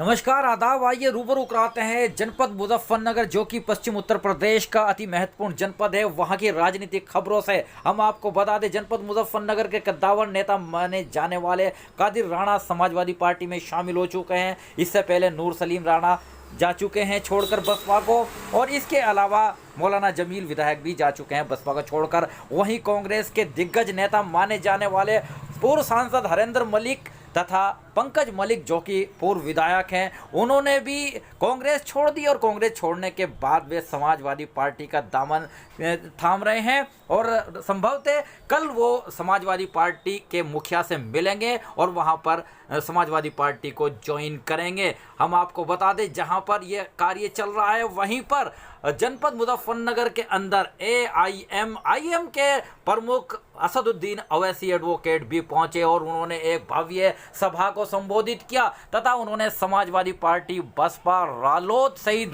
नमस्कार आदाब। आइए रूबरू कराते हैं जनपद मुजफ्फरनगर जो कि पश्चिम उत्तर प्रदेश का अति महत्वपूर्ण जनपद है, वहां की राजनीतिक खबरों से। हम आपको बता दें, जनपद मुजफ्फरनगर के कद्दावर नेता माने जाने वाले कादिर राणा समाजवादी पार्टी में शामिल हो चुके हैं। इससे पहले नूर सलीम राणा जा चुके हैं छोड़कर बसपा को, और इसके अलावा मौलाना जमील विधायक भी जा चुके हैं बसपा को छोड़कर। वहीं कांग्रेस के दिग्गज नेता माने जाने वाले पूर्व सांसद हरेंद्र मलिक तथा पंकज मलिक जो कि पूर्व विधायक हैं, उन्होंने भी कांग्रेस छोड़ दी, और कांग्रेस छोड़ने के बाद वे समाजवादी पार्टी का दामन थाम रहे हैं, और संभवतः कल वो समाजवादी पार्टी के मुखिया से मिलेंगे और वहां पर समाजवादी पार्टी को ज्वाइन करेंगे। हम आपको बता दें, जहां पर यह कार्य चल रहा है वहीं पर जनपद मुजफ्फरनगर के अंदर AIM के प्रमुख असदुद्दीन अवैसी एडवोकेट भी पहुंचे और उन्होंने एक भव्य सभा को संबोधित किया तथा उन्होंने समाजवादी पार्टी, बसपा, रालोद सहित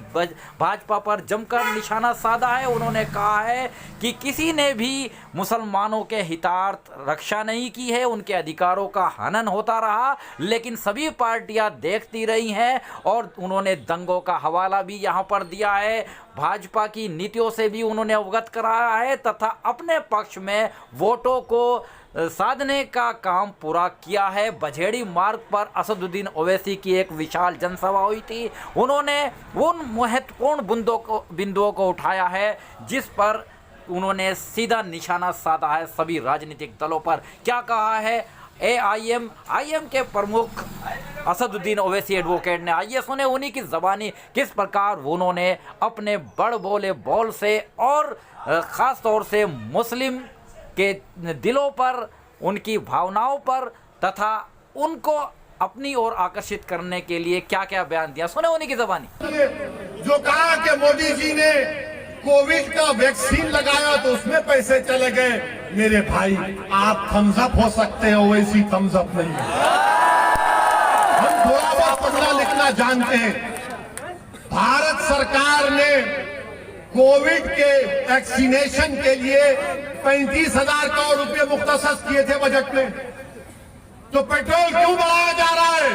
भाजपा पर जमकर निशाना साधा है। उन्होंने कहा है कि किसी ने भी मुसलमानों के हितार्थ रक्षा नहीं की है, उनके अधिकारों का हनन होता रहा, लेकिन सभी पार्टियां देखती रही हैं। और उन्होंने दंगों का हवाला भी यहां पर दिया है, भाजपा की नीतियों से भी उन्होंने अवगत कराया है तथा अपने पक्ष में वोटों को साधने का काम पूरा किया है। बझेड़ी मार्ग पर असदुद्दीन ओवैसी की एक विशाल जनसभा हुई थी। उन्होंने उन महत्वपूर्ण बिंदुओं को उठाया है जिस पर उन्होंने सीधा निशाना साधा है सभी राजनीतिक दलों पर। क्या कहा है AIM के प्रमुख असदुद्दीन ओवैसी एडवोकेट ने? आइए सुने उन्हीं की ज़बानी किस प्रकार उन्होंने अपने बड़ बोले बोल से और ख़ास तौर से मुस्लिम के दिलों पर, उनकी भावनाओं पर तथा उनको अपनी ओर आकर्षित करने के लिए क्या क्या बयान दिया। सुने उन्हीं की ज़बानी। जो कहा कि मोदी जी ने कोविड का वैक्सीन लगाया तो उसमें पैसे चले गए, मेरे भाई आप थम्स अप हो सकते हो, वैसी थम्स अप नहीं है। हम थोड़ा बहुत पढ़ना लिखना जानते हैं। भारत सरकार ने कोविड के वैक्सीनेशन के लिए 35,000 करोड़ रुपए मुख्तसस किए थे बजट में। तो पेट्रोल क्यों बढ़ाया जा रहा है?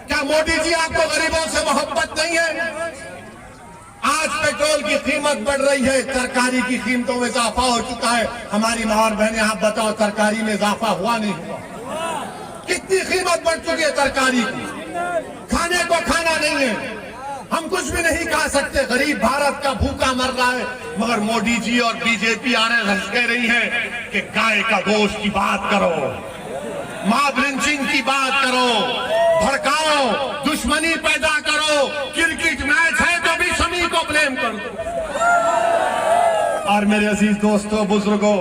क्या मोदी जी आपको गरीबों से मोहब्बत नहीं है? आज पेट्रोल की कीमत बढ़ रही है, तरकारी की कीमतों में इजाफा हो चुका है। हमारी माँ और बहनें, आप बताओ, तरकारी में इजाफा हुआ नहीं हुआ? कितनी कीमत बढ़ चुकी है तरकारी की, खाने को खाना नहीं है। हम कुछ भी नहीं खा सकते, गरीब भारत का भूखा मर रहा है। मगर मोदी जी और बीजेपी RSS कह रही है कि गाय का गोश्त की बात करो, मॉब लिंचिंग की बात करो, भड़काओ, दुश्मनी पैदा करो, क्रिकेट मैच है तो भी शमी को ब्लेम करो। और मेरे अजीज दोस्तों, बुजुर्गों,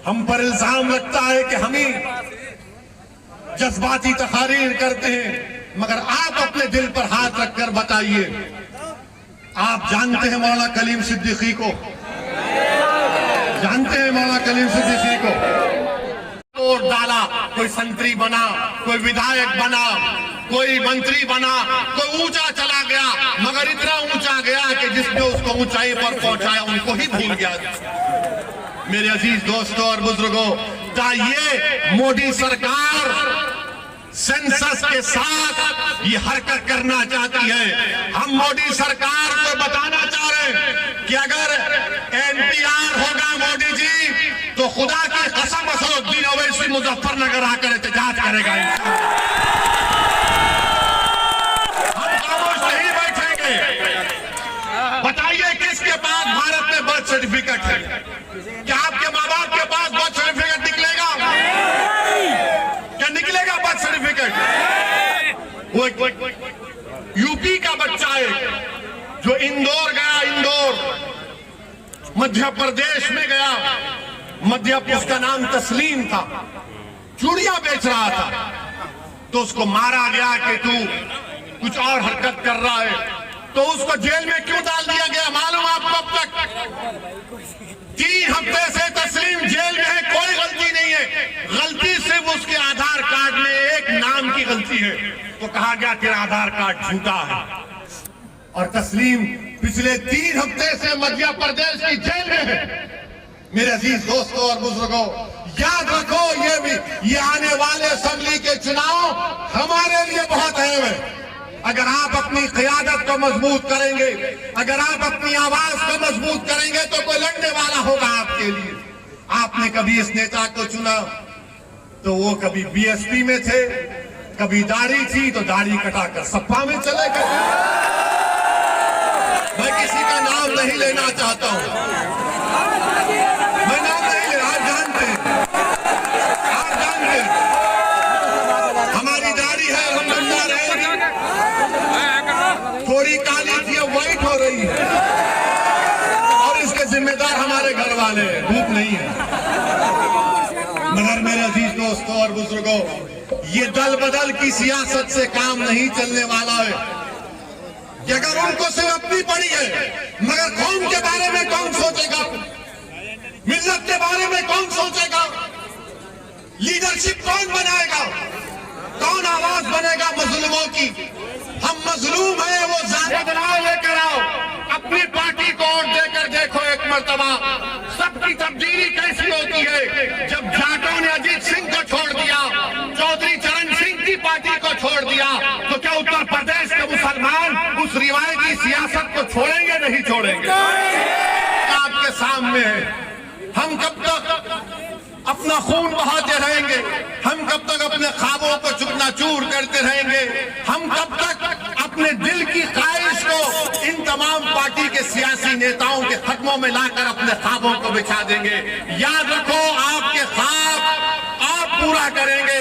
हम पर इल्जाम लगता है कि हम ही जज्बाती तकारीर करते हैं, मगर आप अपने दिल पर हाथ रखकर बताइए, आप जानते हैं मौलाना कलीम सिद्दीकी को? जानते हैं मौलाना कलीम सिद्दीकी को? वोट डाला, कोई संतरी बना, कोई विधायक बना, कोई मंत्री बना, कोई ऊंचा चला गया, मगर इतना ऊंचा गया कि जिसने उसको ऊंचाई पर पहुंचाया उनको ही भूल गया। मेरे अजीज दोस्तों और बुजुर्गों, क्या ये मोदी सरकार सेंसस के साथ ये हरकत करना चाहती है? हम मोदी सरकार को बताना चाह रहे हैं कि अगर NPR होगा मोदी जी, तो खुदा की कसम असदुद्दीन ओवैसी मुजफ्फरनगर आकर एहतजाज करेगा। हम खामोश नहीं बैठेंगे। बताइए किसके पास भारत में बर्थ सर्टिफिकेट है? क्या आपके माँ बाप के पास बर्थ सर्टिफिकेट निकलेगा? क्या निकलेगा बर्थ सर्टिफिकेट? वो यूपी का बच्चा है जो इंदौर गया, इंदौर मध्य प्रदेश में गया, उसका नाम तस्लीम था, चूड़ियां बेच रहा था, तो उसको मारा गया कि तू कुछ और हरकत कर रहा है। तो उसको जेल में क्यों डाल दिया गया मालूम आपको? अब तक 3 हफ्ते से तस्लीम जेल में है, कोई गलती नहीं है। गलती सिर्फ उसके आधार कार्ड में एक नाम की गलती है, तो कहा गया तेरा आधार कार्ड झूठा है। और तस्लीम पिछले 3 हफ्ते से मध्य प्रदेश की जेल में है। मेरे अजीज दोस्तों और बुजुर्गों, याद रखो ये आने वाले असेंबली के चुनाव हमारे लिए बहुत अहम है। अगर आप अपनी क़यादत को मजबूत करेंगे, अगर आप अपनी आवाज को मजबूत करेंगे तो कोई लड़ने वाला होगा आपके लिए। आपने कभी इस नेता को चुना तो वो कभी बीएसपी में थे, कभी दाढ़ी थी तो दाढ़ी कटाकर सपा में चले गए। मैं किसी का नाम नहीं लेना चाहता हूं, मैं नाम नहीं ले, आप जानते हैं, आप जानते हैं हमारी दाढ़ी है, हम बंदा रहेंगे। थोड़ी काली थी अब व्हाइट हो रही है और इसके जिम्मेदार हमारे घर वाले हैं, धूप नहीं है। मगर मेरे अजीज दोस्तों और बुजुर्गों, ये दल बदल की सियासत से काम नहीं चलने वाला है। कि अगर उनको सिर्फ अपनी पड़ी है, मगर कौम के बारे में कौन सोचेगा, मिल्लत के बारे में कौन सोचेगा, लीडरशिप कौन बनाएगा, कौन आवाज बनेगा मजलूमों की। हम मजलूम हैं, वो बदलाव लेकर आओ, अपनी पार्टी को वोट देकर देखो एक मर्तबा सबकी तब्दीली कैसी होती है। जब जाटों ने अजीत सिंह को छोड़ दिया, चौधरी चरण सिंह की पार्टी को छोड़ दिया, तो क्या उत्तर प्रदेश के मुसलमान उस रिवायती सियासत को छोड़ेंगे? नहीं छोड़ेंगे। आपके सामने है, हम कब तक अपना खून बहाते रहेंगे, हम कब तक अपने ख्वाबों को चूर करते रहेंगे, हम कब तक अपने दिल की ख्वाहिश को इन तमाम पार्टी के सियासी नेताओं के खत्मों में लाकर अपने ख्वाबों को बिछा देंगे। याद रखो, आपके ख्वाब आप पूरा करेंगे,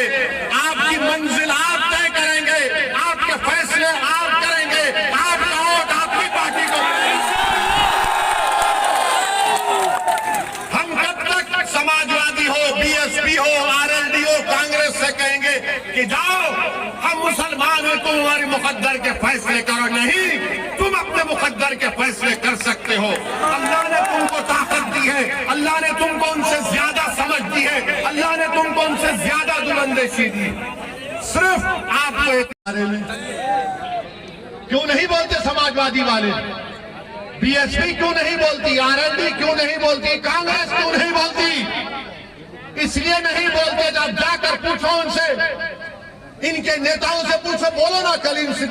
आपकी मंजिल आप तय करेंगे, आपके फैसले आप करेंगे, आपका वोट आपकी पार्टी को। हम कब तक समाजवादी हो, बीएसपी हो, आरएलडी हो, कांग्रेस से कहेंगे कि जाओ हम मुसलमान हैं, तुम हमारे मुकद्दर के फैसले करो? नहीं, तुम अपने मुकद्दर के फैसले कर सकते हो। अल्लाह ने तुमको ताकत दी है, अल्लाह ने तुमको उनसे ज्यादा समझ दी है, अल्लाह ने तुमको उनसे ज्यादा दुरंदेशी दी। सिर्फ आपको एक बारे में क्यों नहीं बोलते समाजवादी वाले, बीएसपी क्यों नहीं बोलती, आरएलडी क्यों नहीं बोलती, कांग्रेस क्यों नहीं बोलती? इसलिए नहीं बोलते, जब जाकर पूछो उनसे, इनके नेताओं से पूछो, बोलो ना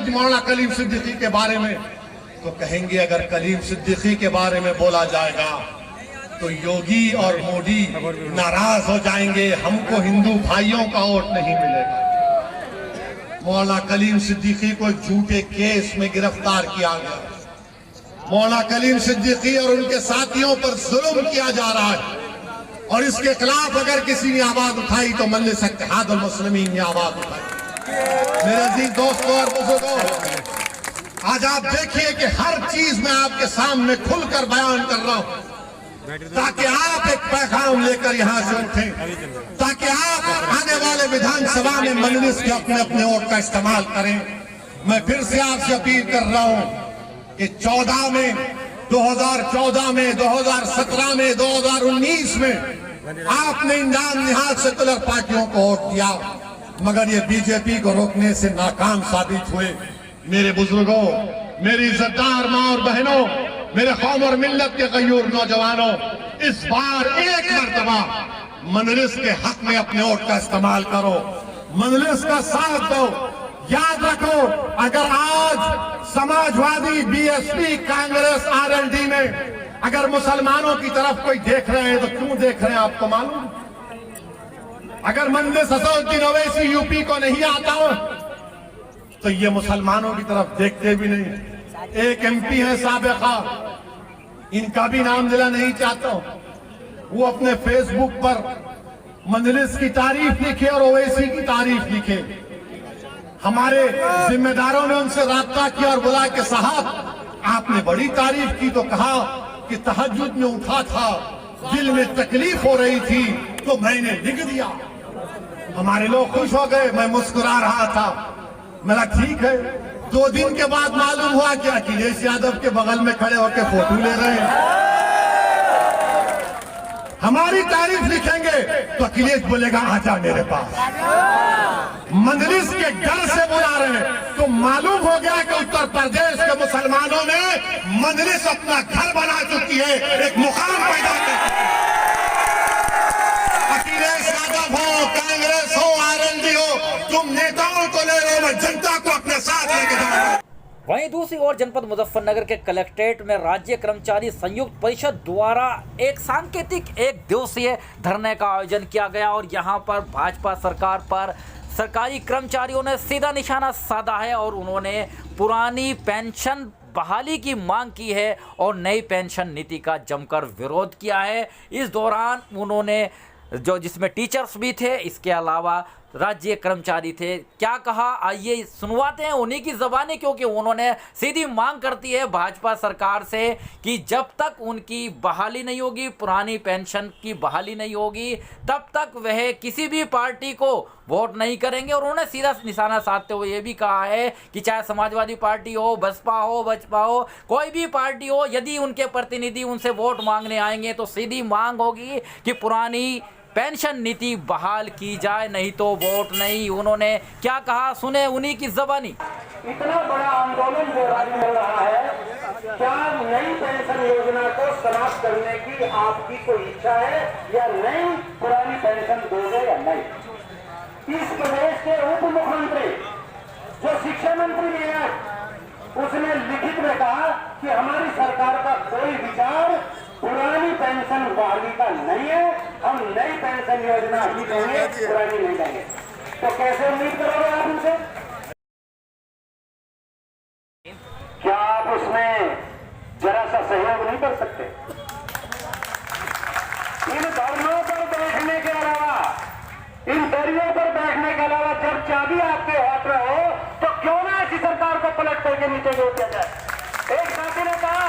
मौलाना कलीम सिद्दीकी के बारे में, तो कहेंगे अगर कलीम सिद्दीकी के बारे में बोला जाएगा तो योगी और मोदी नाराज हो जाएंगे, हमको हिंदू भाइयों का वोट नहीं मिलेगा। मौलाना कलीम सिद्दीकी को झूठे केस में गिरफ्तार किया गया, मौलाना कलीम सिद्दीकी और उनके साथियों पर जुल्म किया जा रहा है, और इसके खिलाफ अगर किसी ने आवाज उठाई तो मजलिस इत्तेहाद उल मुस्लिमीन ने आवाज उठाई। मेरे अजीज दोस्तों और बुजुर्गों, आज आप देखिए कि हर चीज मैं आपके सामने खुलकर बयान कर रहा हूं, ताकि आप एक पैगाम लेकर यहां से उठें, ताकि आप आने वाले विधानसभा में मजलिस के अपने अपने वोट का इस्तेमाल करें। मैं फिर से आपसे अपील कर रहा हूं कि 2014 में 2017 में 2019 में आपने इन निहाल सेकुलर पार्टियों को वोट दिया, मगर ये बीजेपी को रोकने से नाकाम साबित हुए। मेरे बुजुर्गों, मेरी इज्जतदार माँ और बहनों, मेरे कौम और मिल्लत के गयूर नौजवानों, इस बार एक मर्तबा मजलिस के हक में अपने वोट का इस्तेमाल करो, मजलिस का साथ दो। याद रखो, अगर आज समाजवादी, बीएसपी, कांग्रेस, आरएलडी में अगर मुसलमानों की तरफ कोई देख रहे हैं तो क्यों देख रहे हैं आपको मालूम? अगर मजलिस असदुद्दीन ओवैसी यूपी को नहीं आता हो तो ये मुसलमानों की तरफ देखते भी नहीं। एक एमपी है साबिका, इनका भी नाम लेना नहीं चाहता हूं, वो अपने फेसबुक पर मजलिस की तारीफ लिखे और ओवैसी की तारीफ लिखे। हमारे जिम्मेदारों ने उनसे राब्ता किया और बोला कि साहब आपने बड़ी तारीफ की, तो कहा कि तहज्जुद में उठा था, दिल में तकलीफ हो रही थी तो मैंने लिख दिया। हमारे लोग खुश हो गए, मैं मुस्कुरा रहा था। मेरा ठीक है। 2 दिन के बाद मालूम हुआ कि अखिलेश यादव के बगल में खड़े होकर फोटो ले रहे हैं। हमारी तारीफ लिखेंगे तो अखिलेश बोलेगा आजा मेरे पास। मजलिस के डर से बुला रहे हैं तो मालूम हो गया कि उत्तर प्रदेश के मुसलमानों में मजलिस अपना घर बना चुकी है, एक मुकाम पैदा कर भाजपा हो, कांग्रेस हो, आरएलडी हो, तुम नेताओं को ले रहे हो, मैं जनता को अपने साथ लेके जा रहा हूं। वहीं दूसरी ओर जनपद मुजफ्फरनगर के कलेक्ट्रेट में राज्य कर्मचारी संयुक्त परिषद द्वारा एक सांकेतिक एक दिवसीय धरने का आयोजन किया गया और यहां पर भाजपा सरकार पर सरकारी कर्मचारियों ने सीधा निशाना साधा है और उन्होंने पुरानी पेंशन बहाली की मांग की है और नई पेंशन नीति का जमकर विरोध किया है। इस दौरान उन्होंने जिसमें टीचर्स भी थे, इसके अलावा राज्य कर्मचारी थे, क्या कहा आइए सुनवाते हैं उन्हीं की ज़बानी, क्योंकि उन्होंने सीधी मांग करती है भाजपा सरकार से कि जब तक उनकी बहाली नहीं होगी, पुरानी पेंशन की बहाली नहीं होगी, तब तक वह किसी भी पार्टी को वोट नहीं करेंगे। और उन्होंने सीधा निशाना साधते हुए ये भी कहा है कि चाहे समाजवादी पार्टी हो, बसपा हो, कोई भी पार्टी हो, यदि उनके प्रतिनिधि उनसे वोट मांगने आएंगे तो सीधी मांग होगी कि पुरानी पेंशन नीति बहाल की जाए, नहीं तो वोट नहीं। उन्होंने क्या कहा सुने उन्हीं की ज़बानी। इतना बड़ा आंदोलन जो राज्य हो रहा है, क्या नई पेंशन योजना को समाप्त करने की आपकी कोई इच्छा है या नई पुरानी पेंशन दोगे या नहीं? इस प्रदेश के उप मुख्यमंत्री जो शिक्षा मंत्री भी है, उसने लिखित में कहा कि हमारी सरकार का कोई विचार पुरानी पेंशन बहाली का नहीं है, हम नई पेंशन योजना ही देंगे, पुरानी नहीं देंगे। तो कैसे उम्मीद करोगे आप उनसे? क्या आप उसमें जरा सा सहयोग नहीं कर सकते? इन धरनों पर बैठने के अलावा, इन दरियों पर बैठने के अलावा जब चाबी आपके हाथ में हो तो क्यों ना ऐसी सरकार को पलट करके नीचे गिर दिया जाए। एक साथी ने कहा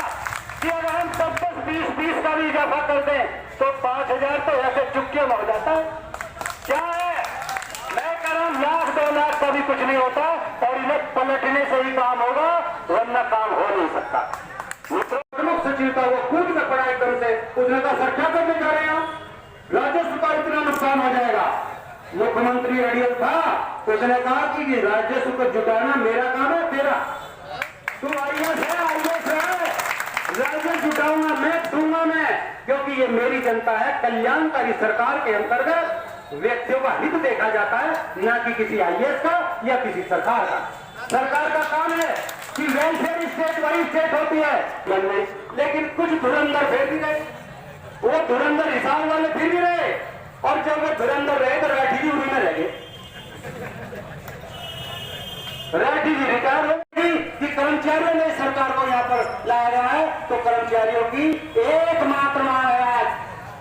कि अगर हम 10-20 का भी इजाफा कर दें तो 5,000 तो ऐसे चुटकियों में हो जाता है। क्या है, मैं कह रहा हूं 1,00,000-2 लाख का भी कुछ नहीं होता और इन्हें पलटने से ही काम होगा, वरना काम हो नहीं सकता। प्रमुख सचिव था, वो कूद में पड़ा एकदम से, उसने कहा सर क्या करने जा रहे हैं, राजस्व का इतना नुकसान हो जाएगा। मुख्यमंत्री अड़ियल था, उसने कहा कि राजस्व को जुटाना मेरा काम है, तेरा। तू आईएएस है, राजस्व जुटाऊंगा मैं, दूंगा मैं, क्योंकि ये मेरी जनता है। कल्याणकारी सरकार के अंतर्गत व्यक्तियों का हित देखा जाता है, न कि किसी आईएएस का या किसी सरकार का। सरकार का काम है कि वेलफेयर स्टेट वही स्टेट होती है मन में, लेकिन कुछ धुरंधर फिर भी रहे, वो धुरंधर हिसाब वाले फिर भी रहे, और जब वो धुरंधर रहे तो राठी जी उन्हीं में रह गए। राठी जी रिटायर हो गई कि कर्मचारियों ने सरकार को यहाँ पर लाया गया है, तो कर्मचारियों की एकमात्र मांग है आज,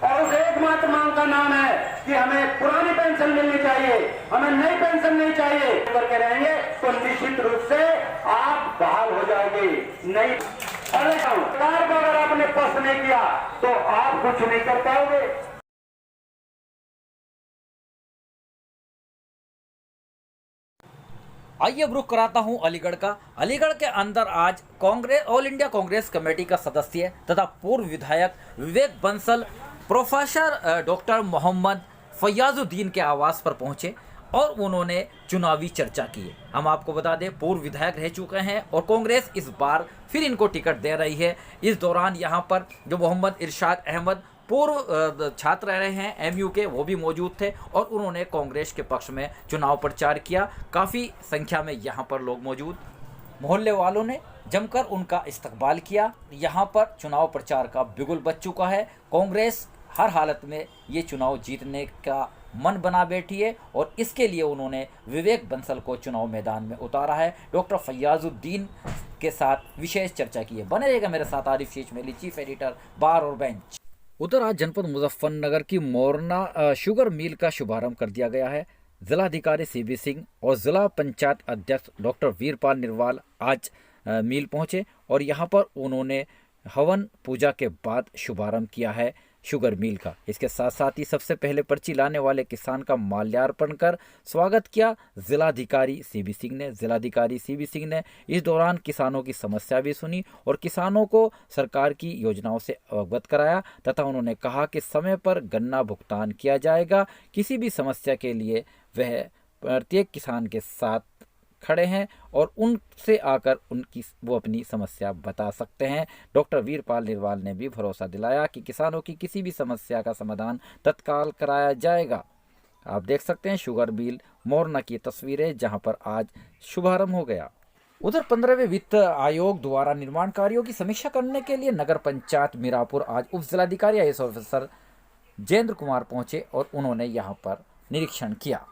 और उस एकमात्र मांग का नाम है कि हमें पुरानी पेंशन मिलनी चाहिए, हमें नई पेंशन नहीं चाहिए। करके रहेंगे तो निश्चित रूप से आप बहाल हो जाओगे। नहीं, अरे सरकार को अगर आपने पसंद नहीं किया तो आप कुछ नहीं कर पाओगे। आइए अब रुख कराता हूं अलीगढ़ का। अलीगढ़ के अंदर आज Congress all India Congress committee का सदस्य तथा पूर्व विधायक विवेक बंसल प्रोफेसर डॉक्टर मोहम्मद फैयाजुद्दीन के आवास पर पहुंचे और उन्होंने चुनावी चर्चा की। हम आपको बता दें पूर्व विधायक रह चुके हैं और कांग्रेस इस बार फिर इनको टिकट दे रही है। इस दौरान यहाँ पर जो मोहम्मद इरशाद अहमद पूर्व छात्र रहे हैं एमयू के, वो भी मौजूद थे और उन्होंने कांग्रेस के पक्ष में चुनाव प्रचार किया। काफ़ी संख्या में यहाँ पर लोग मौजूद, मोहल्ले वालों ने जमकर उनका इस्तकबाल किया। यहाँ पर चुनाव प्रचार का बिगुल बज चुका है। कांग्रेस हर हालत में ये चुनाव जीतने का मन बना बैठी है और इसके लिए उन्होंने विवेक बंसल को चुनाव मैदान में उतारा है। डॉक्टर फैयाजुद्दीन के साथ विशेष चर्चा की है। बने रहेगा मेरे साथ आरिफ शेख मेली, चीफ एडिटर बार और बेंच। उधर आज जनपद मुजफ्फरनगर की मोरना शुगर मिल का शुभारंभ कर दिया गया है। जिलाधिकारी सीबी सिंह और जिला पंचायत अध्यक्ष डॉक्टर वीरपाल निरवाल आज मिल पहुंचे और यहां पर उन्होंने हवन पूजा के बाद शुभारंभ किया है शुगर मिल का। इसके साथ साथ ही सबसे पहले पर्ची लाने वाले किसान का माल्यार्पण कर स्वागत किया जिलाधिकारी सीबी सिंह ने। जिलाधिकारी सीबी सिंह ने इस दौरान किसानों की समस्या भी सुनी और किसानों को सरकार की योजनाओं से अवगत कराया तथा उन्होंने कहा कि समय पर गन्ना भुगतान किया जाएगा। किसी भी समस्या के लिए वह प्रत्येक किसान के साथ खड़े हैं और उनसे आकर वो अपनी समस्या बता सकते हैं। डॉक्टर वीरपाल निरवाल ने भी भरोसा दिलाया कि किसानों की किसी भी समस्या का समाधान तत्काल कराया जाएगा। आप देख सकते हैं शुगर मिल मोरना की तस्वीरें जहां पर आज शुभारंभ हो गया। उधर 15वें वित्त आयोग द्वारा निर्माण कार्यों की समीक्षा करने के लिए नगर पंचायत मीरापुर आज उप जिलाधिकारी IAS ऑफिसर जयेंद्र कुमार पहुंचे और उन्होंने यहां पर निरीक्षण किया।